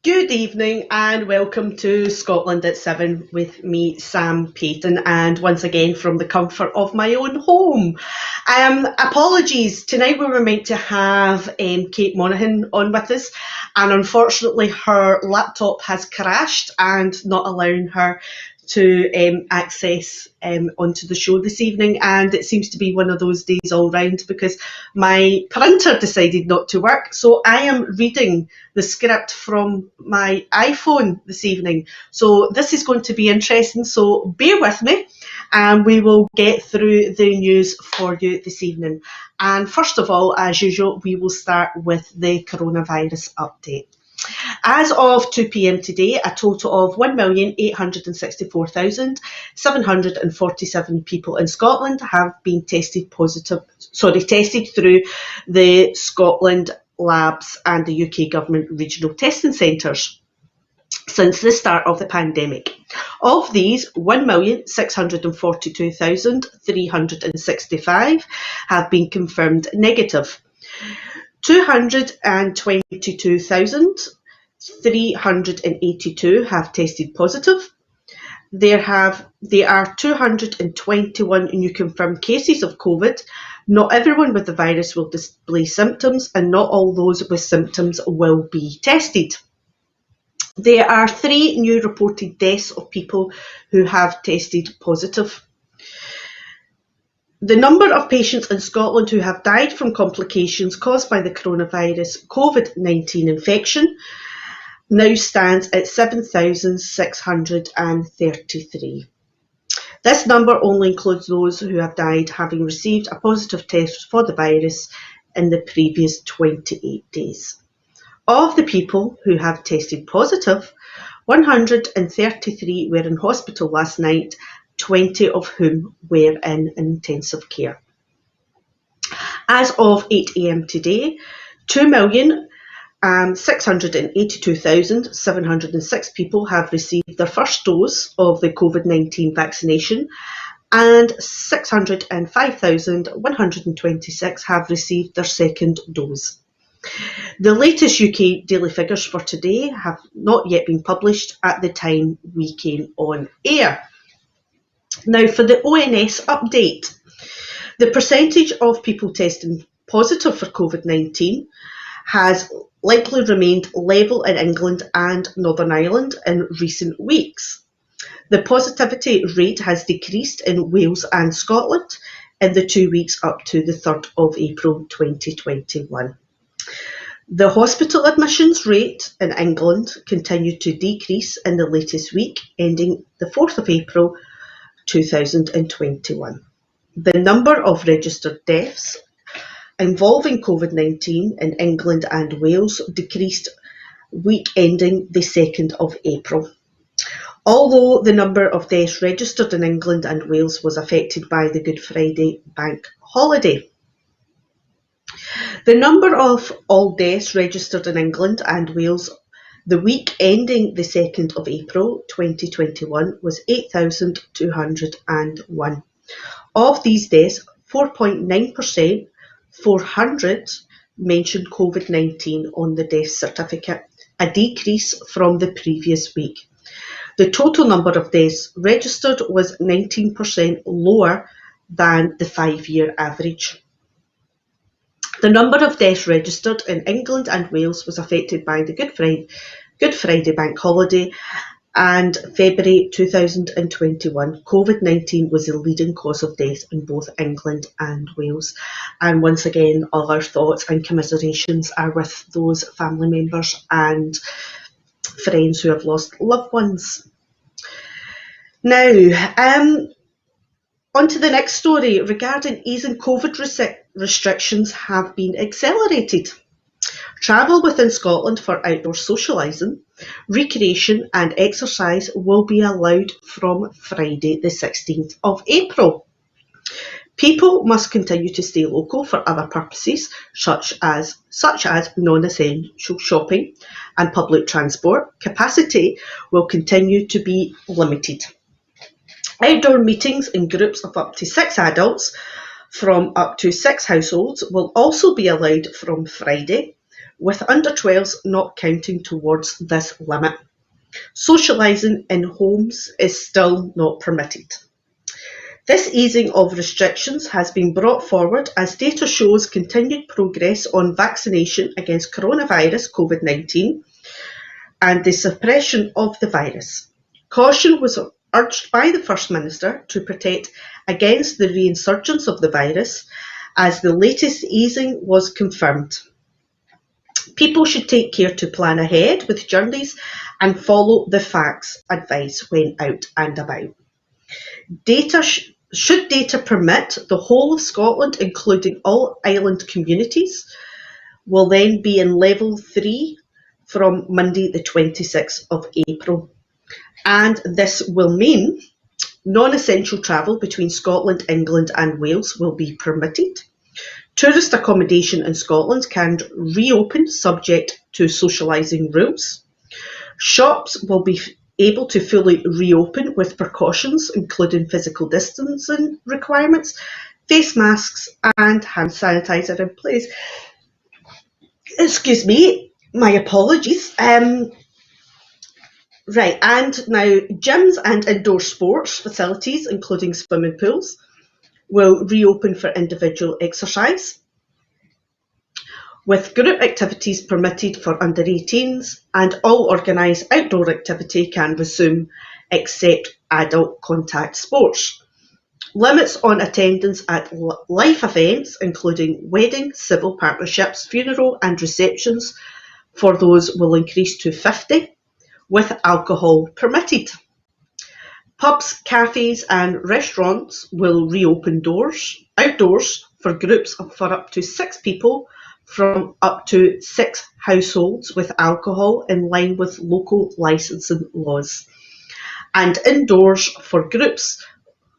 Good evening and welcome to Scotland at 7 with me, Sam Paton, and once again from the comfort of my own home. Apologies, tonight we were meant to have Kate Monahan on with us, and unfortunately her laptop has crashed and not allowing her to access onto the show this evening, and it seems to be one of those days all round because my printer decided not to work, so I am reading the script from my iPhone this evening. So this is going to be interesting, so bear with me and we will get through the news for you this evening. And first of all, as usual, we will start with the coronavirus update. As of 2 p.m. today, a total of 1,864,747 people in Scotland have been tested through the Scotland labs and the UK government regional testing centres since the start of the pandemic. Of these, 1,642,365 have been confirmed negative. 222,382 have tested positive. There are 221 new confirmed cases of COVID. Not everyone with the virus will display symptoms, and not all those with symptoms will be tested. There are 3 new reported deaths of people who have tested positive. The number of patients in Scotland who have died from complications caused by the coronavirus COVID-19 infection now stands at 7,633. This number only includes those who have died having received a positive test for the virus in the previous 28 days. Of the people who have tested positive, 133 were in hospital last night, 20 of whom were in intensive care. As of 8 a.m. today, 2,682,706 people have received their first dose of the COVID-19 vaccination, and 605,126 have received their second dose. The latest UK daily figures for today have not yet been published at the time we came on air. Now for the ONS update. The percentage of people testing positive for COVID-19 has likely remained level in England and Northern Ireland in recent weeks. The positivity rate has decreased in Wales and Scotland in the 2 weeks up to the 3rd of April 2021. The hospital admissions rate in England continued to decrease in the latest week, ending the 4th of April 2021. The number of registered deaths involving COVID-19 in England and Wales decreased week ending the 2nd of April. Although the number of deaths registered in England and Wales was affected by the Good Friday bank holiday. The number of all deaths registered in England and Wales the week ending the 2nd of April 2021 was 8,201. Of these deaths, 4.9%, 400, mentioned COVID-19 on the death certificate, a decrease from the previous week. The total number of deaths registered was 19% lower than the 5-year average. The number of deaths registered in England and Wales was affected by the Good Friday bank holiday, and February 2021, COVID-19 was the leading cause of death in both England and Wales. And once again, all our thoughts and commiserations are with those family members and friends who have lost loved ones. Now, on to the next story regarding easing COVID restrictions have been accelerated. Travel within Scotland for outdoor socialising, recreation and exercise will be allowed from Friday the 16th of April. People must continue to stay local for other purposes such as non-essential shopping and public transport. Capacity will continue to be limited. Outdoor meetings in groups of up to 6 adults from up to 6 households will also be allowed from Friday. with under 12s not counting towards this limit. Socialising in homes is still not permitted. This easing of restrictions has been brought forward as data shows continued progress on vaccination against coronavirus COVID-19 and the suppression of the virus. Caution was urged by the First Minister to protect against the reinsurgence of the virus as the latest easing was confirmed. People should take care to plan ahead with journeys and follow the facts advice when out and about. Should data permit, the whole of Scotland, including all island communities, will then be in level 3 from Monday the 26th of April. And this will mean non-essential travel between Scotland, England and Wales will be permitted. Tourist accommodation in Scotland can reopen subject to socialising rules. Shops will be able to fully reopen with precautions including physical distancing requirements, face masks and hand sanitizer in place. Excuse me, my apologies. Right, and now gyms and indoor sports facilities, including swimming pools, will reopen for individual exercise, with group activities permitted for under 18s, and all organised outdoor activity can resume except adult contact sports. Limits on attendance at life events, including weddings, civil partnerships, funeral and receptions for those will increase to 50, with alcohol permitted. Pubs, cafes and restaurants will reopen outdoors for groups for up to 6 people from up to 6 households with alcohol in line with local licensing laws, and indoors for groups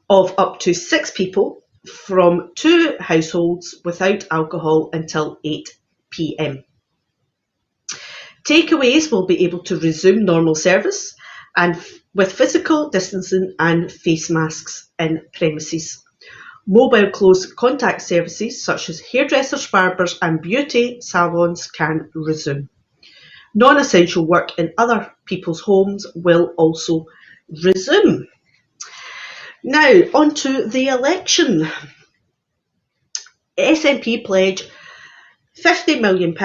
of up to 6 people from 2 households without alcohol until 8 p.m. Takeaways will be able to resume normal service and with physical distancing and face masks in premises. Mobile close contact services such as hairdressers, barbers and beauty salons can resume. Non-essential work in other people's homes will also resume. Now on to the election. SNP pledge £50 million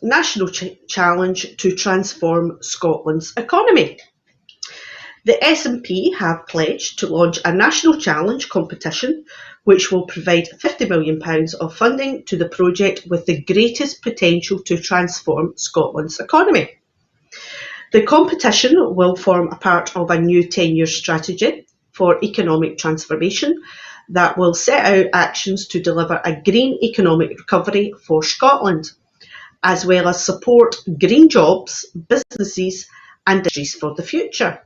national challenge to transform Scotland's economy. The SNP have pledged to launch a national challenge competition which will provide £50 million of funding to the project with the greatest potential to transform Scotland's economy. The competition will form a part of a new 10-year strategy for economic transformation that will set out actions to deliver a green economic recovery for Scotland, as well as support green jobs, businesses and industries for the future.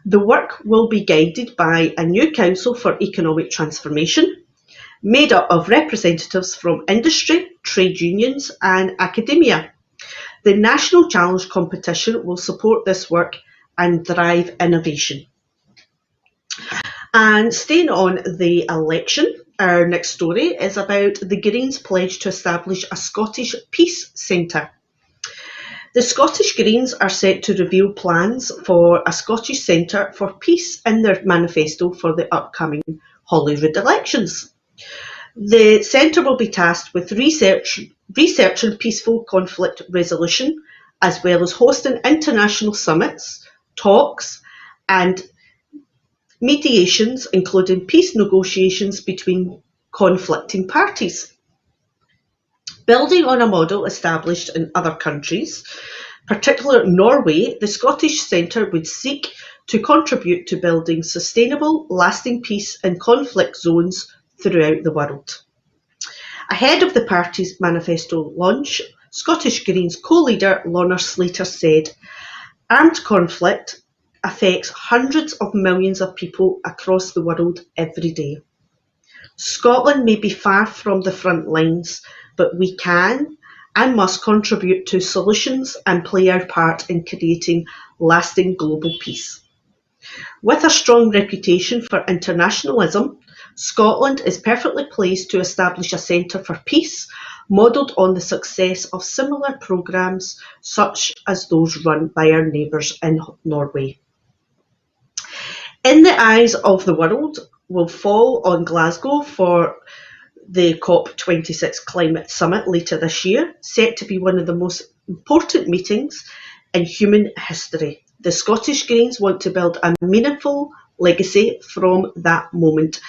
The work will be guided by a new Council for Economic Transformation, made up of representatives from industry, trade unions and academia. The National Challenge competition will support this work and drive innovation. And staying on the election, our next story is about the Greens' pledge to establish a Scottish Peace Centre. The Scottish Greens are set to reveal plans for a Scottish Centre for Peace in their manifesto for the upcoming Holyrood elections. The centre will be tasked with researching peaceful conflict resolution, as well as hosting international summits, talks and mediations, including peace negotiations between conflicting parties. Building on a model established in other countries, particularly Norway, the Scottish Centre would seek to contribute to building sustainable, lasting peace in conflict zones throughout the world. Ahead of the party's manifesto launch, Scottish Greens co-leader Lorna Slater said, "Armed conflict affects hundreds of millions of people across the world every day. Scotland may be far from the front lines, but we can and must contribute to solutions and play our part in creating lasting global peace. With a strong reputation for internationalism, Scotland is perfectly placed to establish a centre for peace, modelled on the success of similar programmes such as those run by our neighbours in Norway. In the Eyes of the World will fall on Glasgow for the COP26 Climate Summit later this year, set to be one of the most important meetings in human history. The Scottish Greens want to build a meaningful legacy from that moment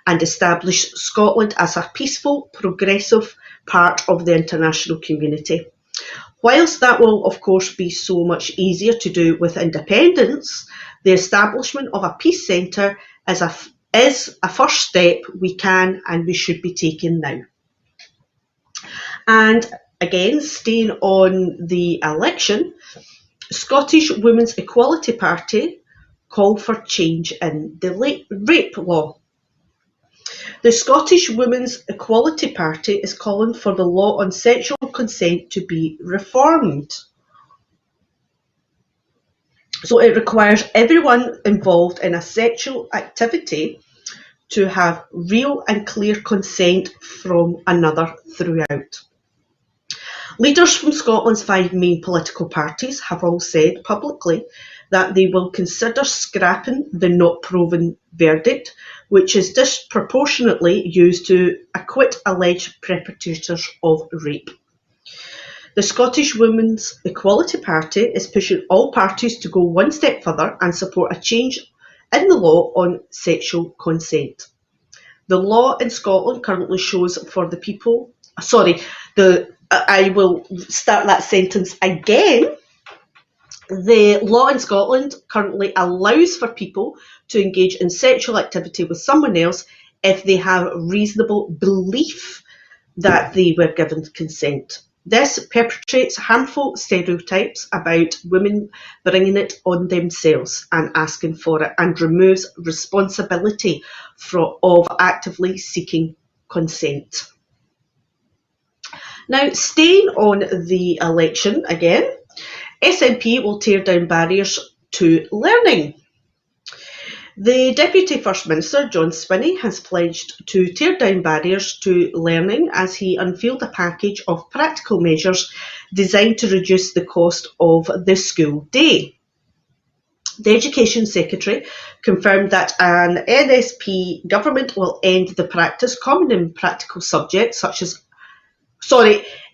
and establish Scotland as a peaceful, progressive part of the international community. Whilst that will, of course, be so much easier to do with independence, the establishment of a peace centre is a first step we can and we should be taking now. And again, staying on the election, Scottish Women's Equality Party call for change in the rape law. The Scottish Women's Equality Party is calling for the law on sexual consent to be reformed. So it requires everyone involved in a sexual activity to have real and clear consent from another throughout. Leaders from Scotland's 5 main political parties have all said publicly that they will consider scrapping the not proven verdict, which is disproportionately used to acquit alleged perpetrators of rape. The Scottish Women's Equality Party is pushing all parties to go one step further and support a change in the law on sexual consent. The law in Scotland currently shows for the people, I will start that sentence again. The law in Scotland currently allows for people to engage in sexual activity with someone else if they have reasonable belief that they were given consent. This perpetrates harmful stereotypes about women bringing it on themselves and asking for it, and removes responsibility of actively seeking consent. Now, staying on the election again, SNP will tear down barriers to learning. The Deputy First Minister, John Swinney, has pledged to tear down barriers to learning as he unveiled a package of practical measures designed to reduce the cost of the school day. The Education Secretary confirmed that an NSP government will end the practice common in practical subjects such as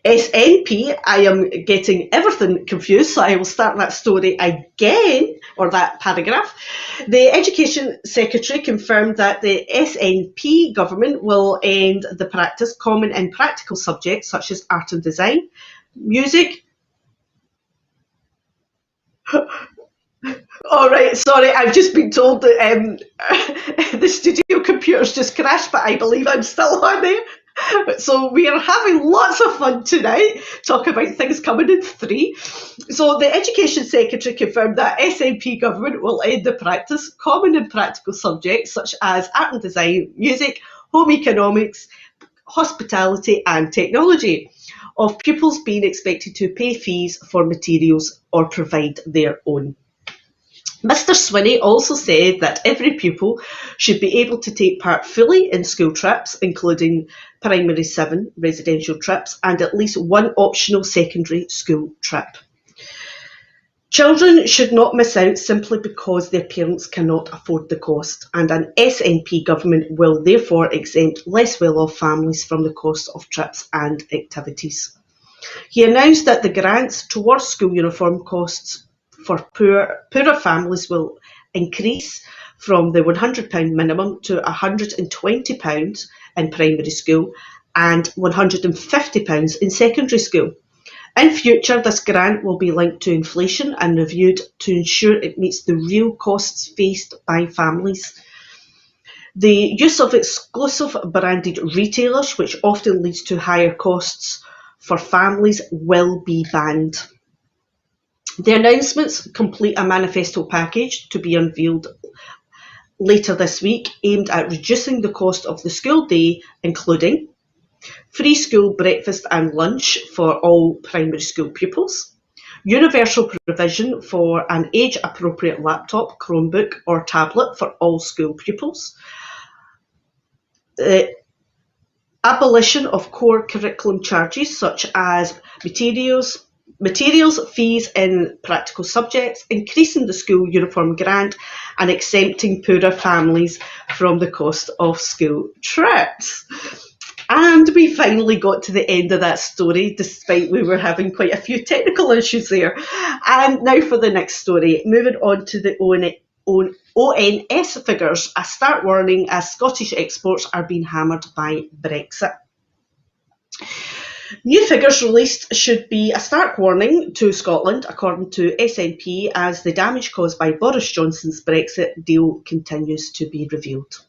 SNP, I am getting everything confused, so I will start that story again, or that paragraph. The Education Secretary confirmed that the SNP government will end the practice common in practical subjects such as art and design, music. All right, sorry, I've just been told that the studio computer's just crashed, but I believe I'm still on there. So we are having lots of fun tonight, talking about things coming in 3. So the Education Secretary confirmed that SNP government will end the practice common in practical subjects such as art and design, music, home economics, hospitality and technology, of pupils being expected to pay fees for materials or provide their own. Mr Swinney also said that every pupil should be able to take part fully in school trips, including primary 7 residential trips and at least one optional secondary school trip. Children should not miss out simply because their parents cannot afford the cost, and an SNP government will therefore exempt less well-off families from the cost of trips and activities. He announced that the grants towards school uniform costs for poorer families will increase from the £100 minimum to £120 in primary school and £150 in secondary school. In future, this grant will be linked to inflation and reviewed to ensure it meets the real costs faced by families. The use of exclusive branded retailers, which often leads to higher costs for families, will be banned. The announcements complete a manifesto package to be unveiled later this week, aimed at reducing the cost of the school day, including free school breakfast and lunch for all primary school pupils, universal provision for an age-appropriate laptop, Chromebook or tablet for all school pupils, abolition of core curriculum charges such as materials, fees in practical subjects, increasing the school uniform grant and exempting poorer families from the cost of school trips. And we finally got to the end of that story, despite we were having quite a few technical issues there. And now for the next story, moving on to the ONS figures, a stark warning as Scottish exports are being hammered by Brexit. New figures released should be a stark warning to Scotland, according to SNP, as the damage caused by Boris Johnson's Brexit deal continues to be revealed.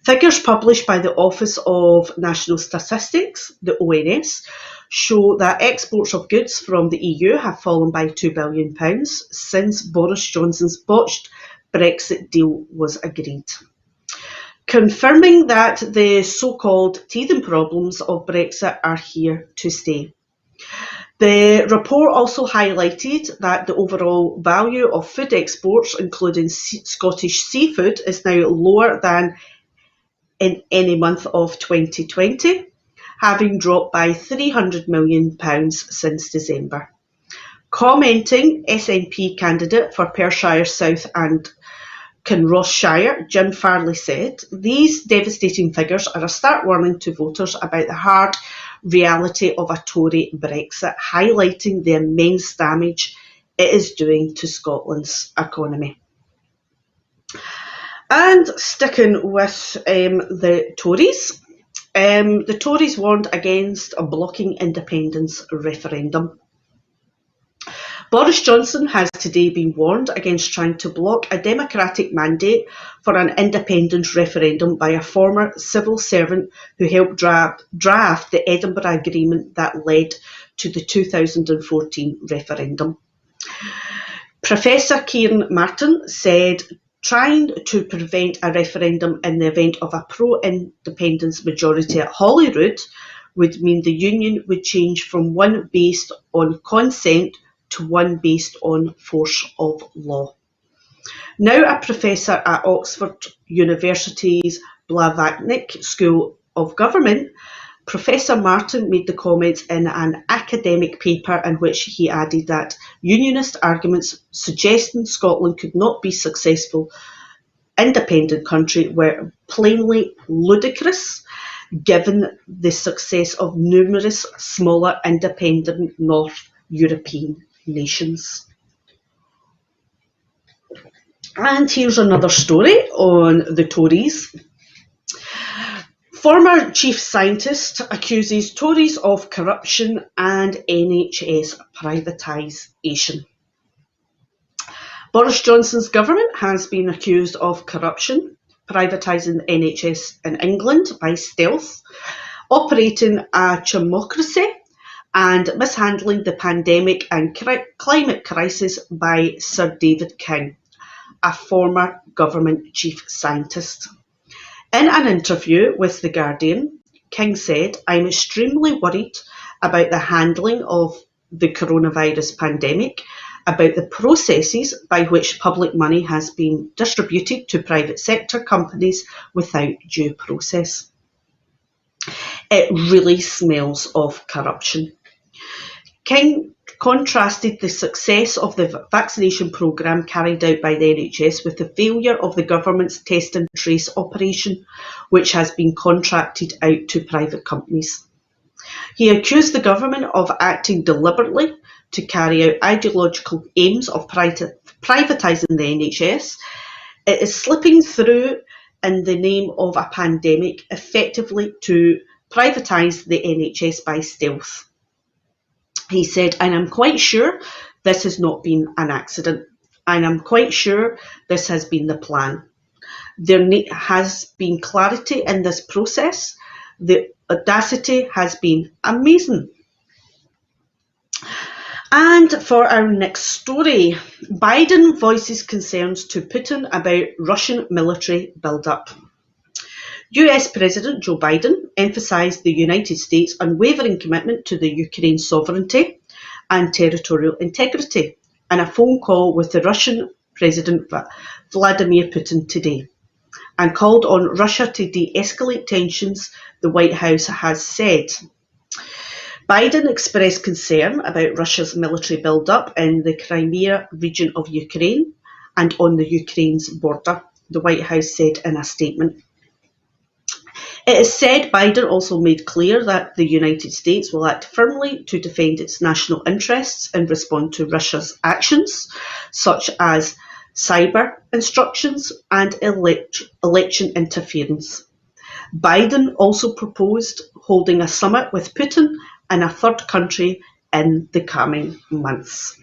Figures published by the Office of National Statistics, the ONS, show that exports of goods from the EU have fallen by £2 billion since Boris Johnson's botched Brexit deal was agreed, confirming that the so-called teething problems of Brexit are here to stay. The report also highlighted that the overall value of food exports, including Scottish seafood, is now lower than in any month of 2020, having dropped by £300 million since December. Commenting, SNP candidate for Perthshire South and Kinrossshire, Jim Farley, said, "These devastating figures are a stark warning to voters about the hard reality of a Tory Brexit, highlighting the immense damage it is doing to Scotland's economy." And sticking with the Tories, the Tories warned against a blocking independence referendum. Boris Johnson has today been warned against trying to block a democratic mandate for an independence referendum by a former civil servant who helped draft the Edinburgh Agreement that led to the 2014 referendum. Professor Kate Monahan said, "Trying to prevent a referendum in the event of a pro-independence majority at Holyrood would mean the union would change from one based on consent to one based on force of law." Now a professor at Oxford University's Blavatnik School of Government, Professor Martin made the comments in an academic paper in which he added that unionist arguments suggesting Scotland could not be a successful independent country were plainly ludicrous, given the success of numerous smaller independent North European nations. And here's another story on the Tories. Former chief scientist accuses Tories of corruption and NHS privatisation. Boris Johnson's government has been accused of corruption, privatising the NHS in England by stealth, operating a chimocracy, and mishandling the pandemic and climate crisis by Sir David King, a former government chief scientist. In an interview with The Guardian, King said, "I'm extremely worried about the handling of the coronavirus pandemic, about the processes by which public money has been distributed to private sector companies without due process. It really smells of corruption." King contrasted the success of the vaccination programme carried out by the NHS with the failure of the government's test and trace operation, which has been contracted out to private companies. He accused the government of acting deliberately to carry out ideological aims of privatising the NHS. It is slipping through in the name of a pandemic, effectively to privatise the NHS by stealth. He said, "And I'm quite sure this has not been an accident. And I'm quite sure this has been the plan. There has been clarity in this process. The audacity has been amazing." And for our next story, Biden voices concerns to Putin about Russian military build-up. US President Joe Biden emphasised the United States' unwavering commitment to the Ukraine sovereignty and territorial integrity in a phone call with the Russian President Vladimir Putin today. and called on Russia to de-escalate tensions, the White House has said. Biden expressed concern about Russia's military build-up in the Crimea region of Ukraine and on the Ukraine's border, the White House said in a statement. It is said Biden also made clear that the United States will act firmly to defend its national interests and respond to Russia's actions, such as cyber instructions and election interference. Biden also proposed holding a summit with Putin and a third country in the coming months.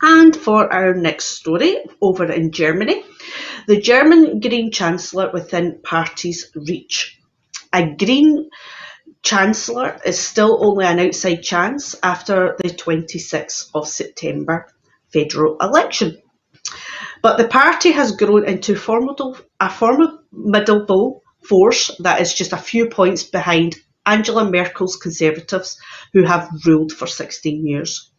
And for our next story, over in Germany, the German Green Chancellor within party's reach. A Green Chancellor is still only an outside chance after the 26th of September federal election. But the party has grown into a formidable force that is just a few points behind Angela Merkel's Conservatives, who have ruled for 16 years.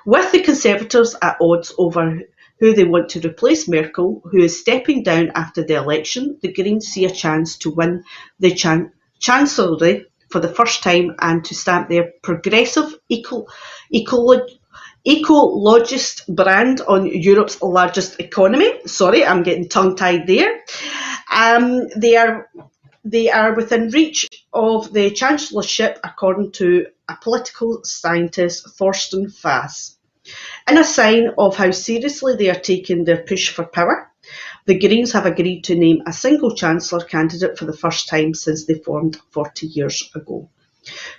With the Conservatives at odds over who they want to replace Merkel, who is stepping down after the election, the Greens see a chance to win the Chancellery for the first time and to stamp their progressive ecologist brand on Europe's largest economy. Sorry, I'm getting tongue-tied there. They are within reach of the chancellorship, according to a political scientist, Thorsten Fass. In a sign of how seriously they are taking their push for power, the Greens have agreed to name a single chancellor candidate for the first time since they formed 40 years ago.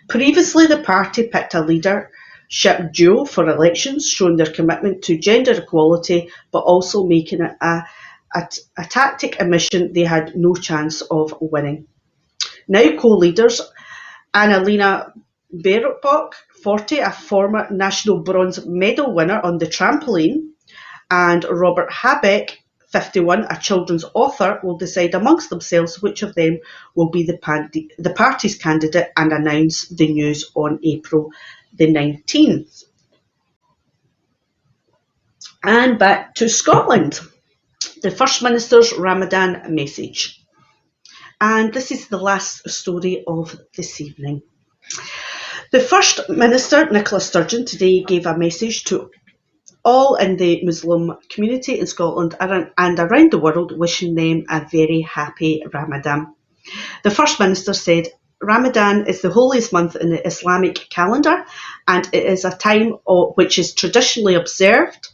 Previously, the party picked a leadership duo for elections, showing their commitment to gender equality, but also making it a tactic, a mission they had no chance of winning. Now co-leaders Annalena Baerbock, 40, a former national bronze medal winner on the trampoline, and Robert Habeck, 51, a children's author, will decide amongst themselves which of them will be the party's candidate and announce the news on April the 19th. And back to Scotland. The First Minister's Ramadan message. And this is the last story of this evening. The First Minister, Nicola Sturgeon, today gave a message to all in the Muslim community in Scotland and around the world, wishing them a very happy Ramadan. The First Minister said, Ramadan is the holiest month in the Islamic calendar, and it is a time which is traditionally observed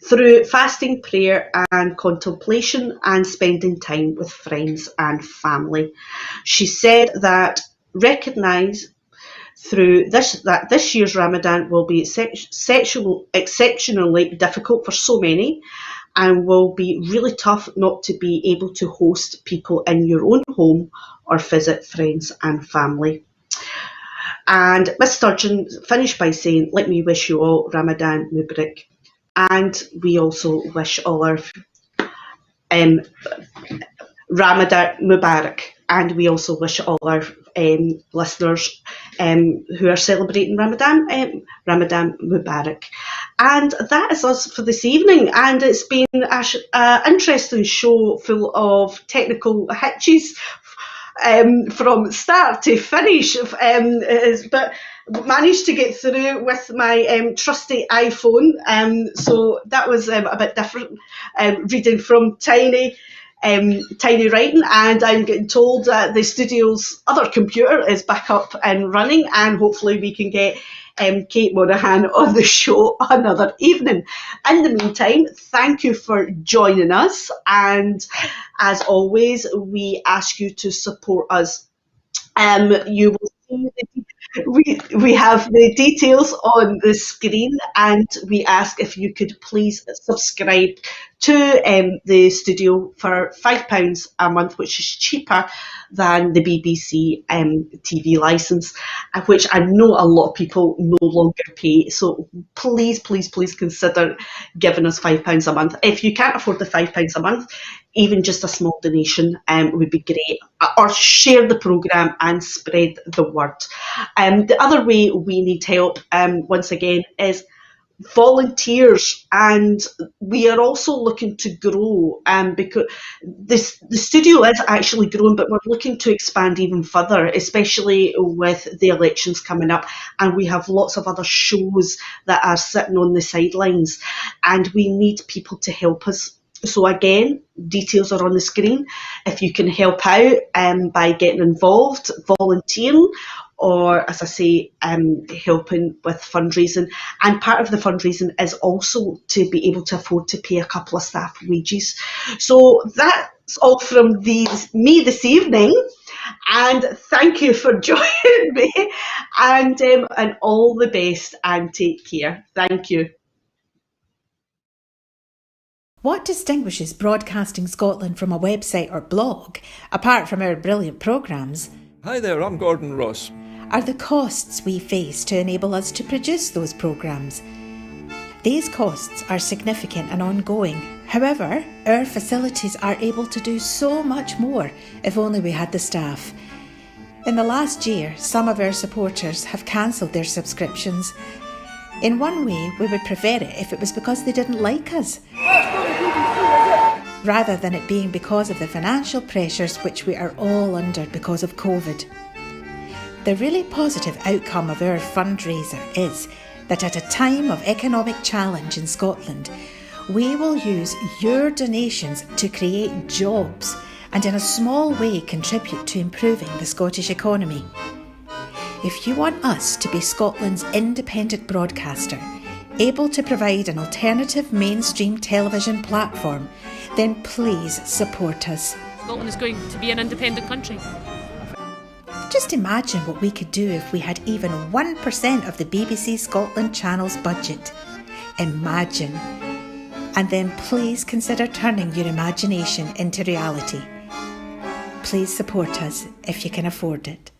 through fasting, prayer and contemplation and spending time with friends and family. She said that recognise through that this year's Ramadan will be exceptionally difficult for so many and will be really tough not to be able to host people in your own home or visit friends and family. And Ms Sturgeon finished by saying, let me wish you all Ramadan Mubarak. And we also wish all our Ramadan Mubarak. And we also wish all our listeners who are celebrating Ramadan, Ramadan Mubarak. And that is us for this evening. And it's been an interesting show full of technical hitches from start to finish. But managed to get through with my trusty iPhone. So that was a bit different, reading from tiny writing, and I'm getting told that the studio's other computer is back up and running, and hopefully we can get Kate Monahan on the show another evening. In the meantime, thank you for joining us, and as always, we ask you to support us. You will see we have the details on the screen, and we ask if you could please subscribe to the studio for £5 a month, which is cheaper than the BBC TV licence, which I know a lot of people no longer pay. So please, please, please consider giving us £5 a month. If you can't afford the £5 a month, even just a small donation would be great. Or share the programme and spread the word. The other way we need help, once again, is volunteers, and we are also looking to grow, because the studio is actually growing, but we're looking to expand even further, especially with the elections coming up, and we have lots of other shows that are sitting on the sidelines, and we need people to help us. So again, details are on the screen. If you can help out by getting involved, volunteering, or as I say, helping with fundraising. And part of the fundraising is also to be able to afford to pay a couple of staff wages. So that's all from me this evening. And thank you for joining me. And all the best, and take care. Thank you. What distinguishes Broadcasting Scotland from a website or blog, apart from our brilliant programmes? Hi there, I'm Gordon Ross. Are the costs we face to enable us to produce those programmes. These costs are significant and ongoing. However, our facilities are able to do so much more if only we had the staff. In the last year, some of our supporters have cancelled their subscriptions. In one way, we would prefer it if it was because they didn't like us, rather than it being because of the financial pressures which we are all under because of COVID. The really positive outcome of our fundraiser is that at a time of economic challenge in Scotland, we will use your donations to create jobs and in a small way contribute to improving the Scottish economy. If you want us to be Scotland's independent broadcaster, able to provide an alternative mainstream television platform, then please support us. Scotland is going to be an independent country. Just imagine what we could do if we had even 1% of the BBC Scotland channel's budget. Imagine. And then please consider turning your imagination into reality. Please support us if you can afford it.